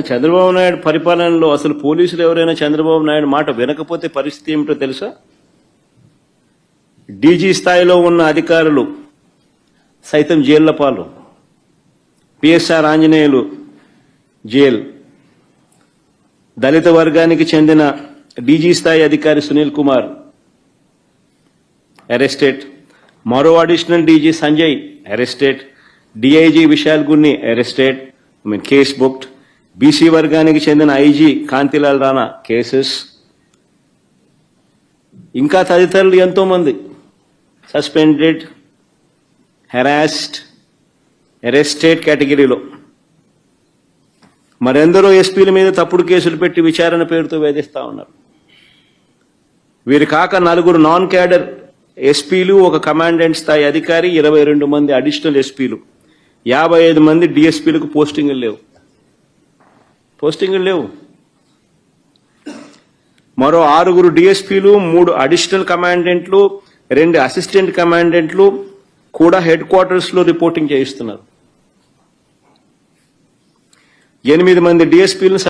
చంద్రబాబు నాయుడు పరిపాలనలో అసలు పోలీసులు ఎవరైనా చంద్రబాబు నాయుడు మాట వినకపోతే పరిస్థితి ఏమిటో తెలుసా? డీజీ స్థాయిలో ఉన్న అధికారులు సైతం జైళ్ల పాలు. పిఎస్ఆర్ ఆంజనేయులు జైల్, దళిత వర్గానికి చెందిన డీజీ స్థాయి అధికారి సునీల్ కుమార్ అరెస్టెడ్, మరో additional DG Sanjay arrested, DIG Vishal Gunni arrested, case booked. BC వర్గానికి చెందిన ఐజీ కాంతిలాల్ రాణా కేసెస్, ఇంకా తదితరులు ఎంతో మంది సస్పెండెడ్, హెరాస్డ్, అరెస్టెడ్ కేటగిరీలో. మరెందరో ఎస్పీల మీద తప్పుడు కేసులు పెట్టి విచారణ పేరుతో వేధిస్తా ఉన్నారు. వీరు కాక 4 నాన్ క్యాడర్ ఎస్పీలు, ఒక కమాండెంట్ స్థాయి అధికారి, 22 మంది అడిషనల్ ఎస్పీలు, 55 మంది డిఎస్పీలకు పోస్టింగులు లేవు. మరో 6 డిఎస్పీలు, 3 అడిషనల్ కమాండెంట్లు, 2 అసిస్టెంట్ కమాండెంట్లు కూడా హెడ్ క్వార్టర్స్ లో రిపోర్టింగ్ చేయిస్తున్నారు. 8 మంది డిఎస్పీలను